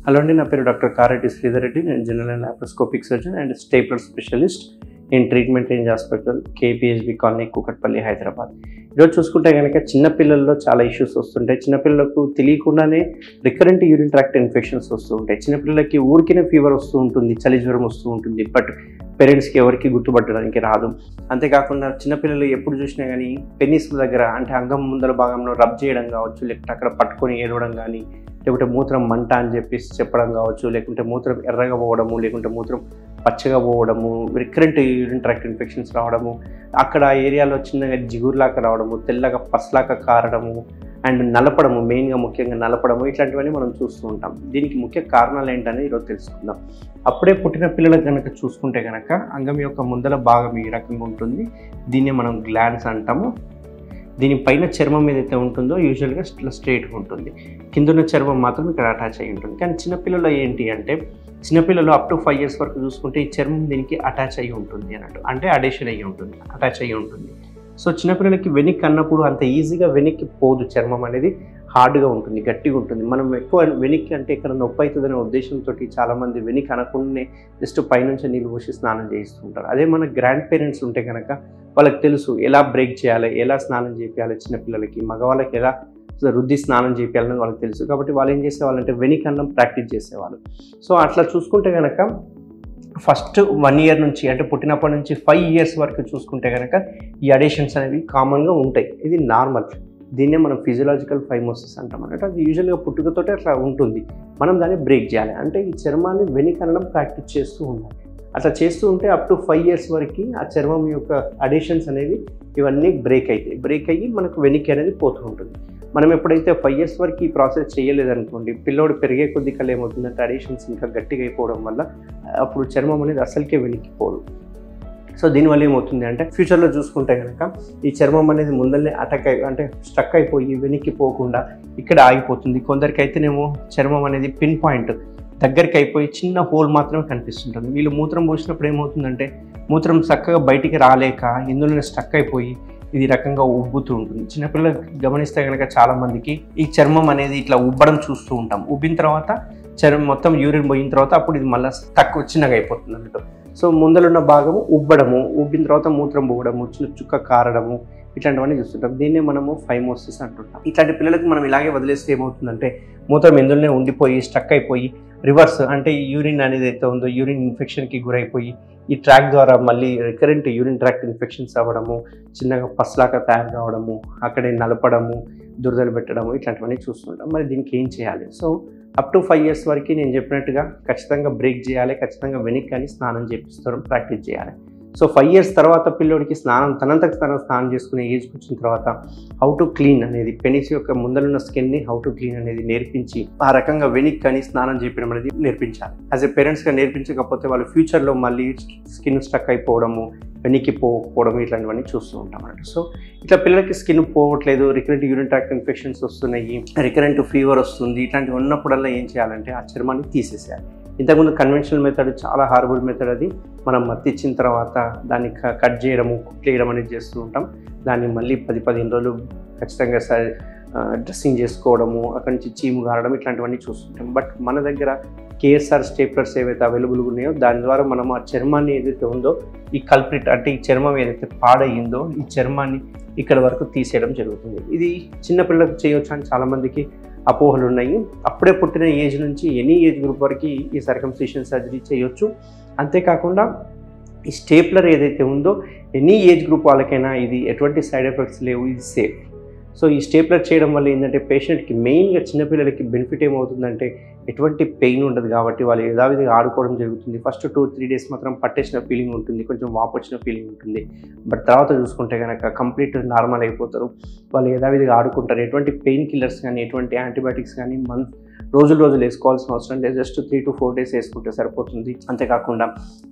Hello అండి, నా పేరు డాక్టర్ కారెడ్డి శ్రీధర్ రెడ్డి. నేను general and laparoscopic surgeon and stapler specialist in treatment range hospital, KPHB colony, Kukatpally, Hyderabad. ఈరోజు చూసుకుంటే కనుక చిన్నపిల్లల్లో చాలా ఇష్యూస్ వస్తుంటాయి. చిన్నపిల్లలకు తెలియకుండానే రికరెంట్ యూరిన్ ట్రాక్ట్ ఇన్ఫెక్షన్స్ వస్తూ ఉంటాయి. చిన్నపిల్లలకి ఊరికినే ఫీవర్ వస్తూ ఉంటుంది, చలి జ్వరం వస్తూ ఉంటుంది. బట్ పేరెంట్స్కి ఎవరికి గుర్తుపట్టడానికి రాదు. అంతేకాకుండా చిన్నపిల్లలు ఎప్పుడు చూసినా కానీ పెనిస్ దగ్గర అంటే అంగం ముందల భాగంలో రబ్ చేయడం కావచ్చు, లేకపోతే అక్కడ పట్టుకొని ఏడవడం కానీ, లేకుంటే మూత్రం మంట అని చెప్పేసి చెప్పడం కావచ్చు, లేకుంటే మూత్రం ఎర్రగా పోవడము, లేకుంటే మూత్రం పచ్చగా పోవడము, రికరెంట్ యూరిన్ ట్రాక్ట్ ఇన్ఫెక్షన్స్ రావడము, అక్కడ ఆ ఏరియాలో చిన్నగా జిగురులాగా రావడము, తెల్లగా పస్లాగా కారడము అండ్ నలపడము, మెయిన్గా ముఖ్యంగా నలపడము, ఇట్లాంటివన్నీ మనం చూస్తూ ఉంటాం. దీనికి ముఖ్య కారణాలు ఏంటని ఈరోజు తెలుసుకుందాం. అప్పుడే పుట్టిన పిల్లలకు కనుక చూసుకుంటే కనుక అంగం యొక్క ముందల భాగం ఈ రకంగా ఉంటుంది. దీన్ని మనం గ్లాండ్స్ అంటాము. దీనిపైన చర్మం ఏదైతే ఉంటుందో యూజువల్గా ఇట్లా స్ట్రైట్గా ఉంటుంది, కిందున్న చర్మం మాత్రం ఇక్కడ అటాచ్ అయ్యి ఉంటుంది. కానీ చిన్నపిల్లలు ఏంటి అంటే చిన్నపిల్లలు అప్ టు 5 years వరకు చూసుకుంటే ఈ చర్మం దీనికి అటాచ్ అయ్యి ఉంటుంది అన్నట్టు, అంటే అడేషన్ అయ్యి ఉంటుంది, అటాచ్ అయ్యి ఉంటుంది. సో చిన్నపిల్లలకి వెనక్కి అన్నప్పుడు అంత ఈజీగా వెనక్కి పోదు, చర్మం అనేది హార్డ్గా ఉంటుంది, గట్టిగా ఉంటుంది. మనం ఎక్కువ వెనక్కి అంటే ఇక్కడ నొప్పి అవుతుందనే ఉద్దేశంతో చాలామంది వెనక్కి అనకుండానే జస్ట్ పైనుంచి నీళ్ళు పోసి స్నానం చేయిస్తుంటారు. అదే మన గ్రాండ్ పేరెంట్స్ ఉంటే కనుక వాళ్ళకి తెలుసు ఎలా బ్రేక్ చేయాలి, ఎలా స్నానం చేయాలి, చిన్నపిల్లలకి మగవాళ్ళకి ఎలా రుద్ది స్నానం చేయాలని వాళ్ళకి తెలుసు. కాబట్టి వాళ్ళు ఏం చేసేవాళ్ళంటే వెనక్కి అన్నం ప్రాక్టీస్ చేసేవాళ్ళు. సో అట్లా చూసుకుంటే కనుక ఫస్ట్ 1 year నుంచి అంటే పుట్టినప్పటి నుంచి 5 years వరకు చూసుకుంటే కనుక ఈ అడేషన్స్ అనేవి కామన్గా ఉంటాయి. ఇది నార్మల్. దీన్నే మనం ఫిజియలాజికల్ ఫైమోసిస్ అంటాం అన్నట్టు. అది యూజువల్గా పుట్టుకతోటే అట్లా ఉంటుంది. మనం దాన్ని బ్రేక్ చేయాలి అంటే ఈ చర్మాన్ని వెనక్కి అనడం ప్రాక్టీస్ చేస్తూ ఉండాలి. అట్లా చేస్తూ ఉంటే అప్ టు 5 years వరకు ఆ చర్మం యొక్క అడేషన్స్ అనేవి ఇవన్నీ బ్రేక్ అవుతాయి. బ్రేక్ అయ్యి మనకు వెనక్కి అనేది పోతూ ఉంటుంది. మనం ఎప్పుడైతే 5 years వరకు ఈ ప్రాసెస్ చేయలేదనుకోండి, పిల్లోడు పెరిగే కొద్ది కల్లా ఏమవుతుందంటే అడేషన్స్ ఇంకా గట్టిగా అయిపోవడం వల్ల అప్పుడు చర్మం అనేది అసలుకే వెనక్కిపోదు. సో దీనివల్ల ఏమవుతుంది అంటే ఫ్యూచర్లో చూసుకుంటే కనుక ఈ చర్మం అనేది ముందరనే అంటే స్టక్ అయిపోయి వెనక్కి పోకుండా ఇక్కడ ఆగిపోతుంది. కొందరికి అయితేనేమో చర్మం అనేది పిన్ పాయింట్ దగ్గరికి అయిపోయి చిన్న హోల్ మాత్రమే కనిపిస్తుంటుంది. వీళ్ళు మూత్రం పోసినప్పుడు ఏమవుతుందంటే మూత్రం చక్కగా బయటికి రాలేక ఇందులోనే స్టక్ అయిపోయి ఇది రకంగా ఉబ్బుతూ ఉంటుంది. చిన్నపిల్లలు గమనిస్తే కనుక చాలామందికి ఈ చర్మం అనేది ఇట్లా ఉబ్బడం చూస్తూ ఉంటాం. ఉబ్బిన తర్వాత చర్మం మొత్తం యూరిన్ పోయిన తర్వాత అప్పుడు ఇది మళ్ళీ తక్కువ చిన్నగా అయిపోతుంది అన్నట్టు. సో ముందలున్న భాగము ఉబ్బడము, ఉబ్బిన తర్వాత మూత్రం పోవడము, చిన్న చుక్క కారడము, ఇట్లాంటివన్నీ చూస్తుంటాం. దీన్నే మనము ఫైమోసిస్ అంటుంటాం. ఇట్లాంటి పిల్లలకి మనం ఇలాగే వదిలేస్తే ఏమవుతుందంటే మూత్రం ఎందులోనే ఉండిపోయి స్టక్ అయిపోయి రివర్స్ అంటే ఈ యూరిన్ అనేది అయితే ఉందో యూరిన్ ఇన్ఫెక్షన్కి గురైపోయి ఈ ట్రాక్ ద్వారా మళ్ళీ రికరెంట్ యూరిన్ ట్రాక్ట్ ఇన్ఫెక్షన్స్ అవ్వడము, చిన్నగా పస్లాగా తయారు కావడము, అక్కడే నలపడము, దురదలు పెట్టడము, ఇట్లాంటివన్నీ చూస్తుంటాం. మరి దీనికి ఏం చేయాలి? సో అప్ టు 5 years వరకు నేను చెప్పినట్టుగా ఖచ్చితంగా బ్రేక్ చేయాలి, ఖచ్చితంగా వెనక్కి కానీ స్నానం చేపిస్తారు, ప్రాక్టీస్ చేయాలి. సో 5 years తర్వాత పిల్లోడికి తనంతకు స్నానం చేసుకునే ఏజ్కి వచ్చిన తర్వాత హౌ టు క్లీన్ అనేది పెనిస్ యొక్క ముందరున్న స్కిన్ని హౌ టు క్లీన్ అనేది నేర్పించి ఆ రకంగా వెనక్కి కానీ స్నానం చేయడం అనేది నేర్పించాలి. యాజ్ ఎ పేరెంట్స్గా నేర్పించకపోతే వాళ్ళు ఫ్యూచర్లో మళ్ళీ స్కిన్ స్టక్ అయిపోవడము, వెనక్కి పోవడం ఇట్లాంటివన్నీ చూస్తూ ఉంటాం అన్నట్టు. సో ఇట్లా పిల్లలకి స్కిన్ పోవట్లేదు, రికరెంట్ యూరిన్ ట్రాక్ట్ ఇన్ఫెక్షన్స్ వస్తున్నాయి, రికరెంట్ ఫీవర్ వస్తుంది, ఇట్లాంటివి ఉన్నప్పుడల్లా ఏం చేయాలంటే ఆ చర్మాన్ని తీసేసేయాలి. ఇంతకుముందు కన్వెన్షనల్ మెథడ్ చాలా హార్బుల్ మెథడ్. అది మనం మత్తి ఇచ్చిన తర్వాత దాన్ని కట్ చేయడము, కుట్లేయడం అనేది చేస్తూ ఉంటాం. దాన్ని మళ్ళీ 10-15 రోజులు ఖచ్చితంగా డ్రెస్సింగ్ చేసుకోవడము, అక్కడి నుంచి చీము గారడం, ఇట్లాంటివన్నీ చూస్తుంటాం. బట్ మన దగ్గర కేఎస్ఆర్ స్టేప్లర్స్ ఏవైతే అవైలబుల్గా ఉన్నాయో దాని ద్వారా మనం ఆ చర్మాన్ని ఏదైతే ఉందో ఈ కల్ప్రిట్ అంటే ఈ చర్మం ఏదైతే పాడయిందో ఈ చర్మాన్ని ఇక్కడ వరకు తీసేయడం జరుగుతుంది. ఇది చిన్నపిల్లలకు చేయవచ్చు అని చాలామందికి అపోహలు ఉన్నాయి. అప్పుడే పుట్టిన ఏజ్ నుంచి ఎనీ ఏజ్ గ్రూప్ వరకు ఈ సర్కంసిషన్ సర్జరీ చేయొచ్చు. అంతేకాకుండా ఈ స్టేప్లర్ ఏదైతే ఉందో ఎనీ ఏజ్ గ్రూప్ వాళ్ళకైనా ఇది ఎటువంటి సైడ్ ఎఫెక్ట్స్ లేవు, ఇది సేఫ్. సో ఈ స్టేప్లర్ చేయడం వల్ల ఏంటంటే పేషెంట్కి మెయిన్గా చిన్నపిల్లలకి బెనిఫిట్ ఏమవుతుందంటే ఎటువంటి పెయిన్ ఉండదు కాబట్టి వాళ్ళు యథావిధిగా ఆడుకోవడం జరుగుతుంది. ఫస్ట్ 2-3 days మాత్రం పట్టేసిన ఫీలింగ్ ఉంటుంది, కొంచెం వాపు వచ్చిన ఫీలింగ్ ఉంటుంది. బట్ తర్వాత చూసుకుంటే కనుక కంప్లీట్ నార్మల్ అయిపోతారు, వాళ్ళు యథావిధిగా ఆడుకుంటారు. ఎటువంటి పెయిన్ కిల్లర్స్ కానీ ఎటువంటి యాంటీబయాటిక్స్ కానీ రోజులు వేసుకోవాల్సిన అవసరం లేదు. జస్ట్ 3 to 4 days వేసుకుంటే సరిపోతుంది. అంతేకాకుండా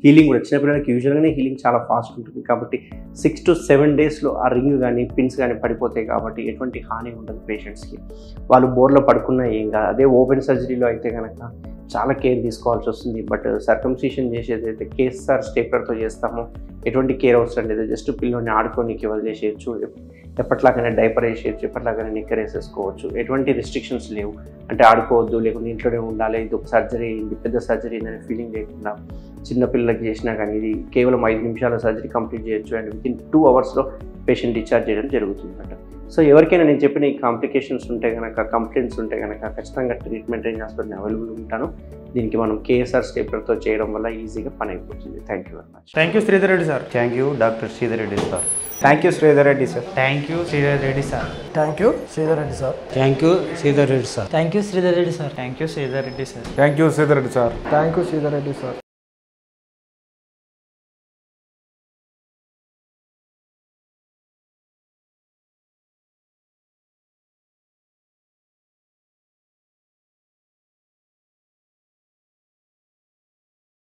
హీలింగ్ కూడా చిన్నపిల్లలకి యూజువల్గానే హీలింగ్ చాలా ఫాస్ట్ ఉంటుంది కాబట్టి 6 to 7 daysలో ఆ రింగ్ కానీ పిన్స్ కానీ పడిపోతాయి కాబట్టి ఎటువంటి హాని ఉండదు పేషెంట్స్కి. వాళ్ళు బోర్లో పడుకున్నా ఏం కాదు. అదే ఓపెన్ సర్జరీలో అయితే కనుక చాలా కేర్ తీసుకోవాల్సి వస్తుంది. బట్ సర్కంసిషన్ చేసేది అయితే కేఎస్ఆర్ స్టేప్లర్తో చేస్తామో ఎటువంటి కేర్ అవసరం లేదు. జస్ట్ పిల్లోని ఆడుకోనికి వదిలేసేయచ్చు. ఎప్పటిలాగానే డైపర్ వేసేయచ్చు, ఎప్పటిలాగానే నిక్కర్ వేసేసుకోవచ్చు. ఎటువంటి రిస్ట్రిక్షన్స్ లేవు. అంటే ఆడుకోవద్దు, లేకుంటే ఇంట్లోనే ఉండాలి, ఇది ఒక సర్జరీ అయింది, పెద్ద సర్జరీ అయిందనే ఫీలింగ్ లేకుండా చిన్నపిల్లలకి చేసినా కానీ ఇది కేవలం 5 నిమిషాల సర్జరీ కంప్లీట్ చేయొచ్చు అండ్ వితిన్ 2 అవర్స్లో పేషెంట్ డిశ్చార్జ్ చేయడం జరుగుతుంది అన్నమాట. సో ఎవరికైనా నేను చెప్పిన ఈ కాంప్లికేషన్స్ ఉంటే కనుక, కంప్లైంట్స్ ఉంటే కనుక ఖచ్చితంగా ట్రీట్మెంట్ రేంజ్ హాస్పిటల్ అవైలబుల్ ఉంటాను. దీనికి మనం కేఎస్ఆర్ స్టేప్లర్తో చేయడం వల్ల ఈజీగా పని అయిపోతుంది. Thank you very much. Thank you Sridhar Reddy sir. Thank you doctor Sridhar Reddy sir. Thank you Sridhar Reddy sir. Thank you Sridhar Reddy sir. Thank you Sridhar Reddy sir. Thank you Sridhar Reddy sir. Thank you Sridhar Reddy sir. Thank you Sridhar Reddy sir. Thank you Sridhar Reddy sir. Thank you Sridhar Reddy sir.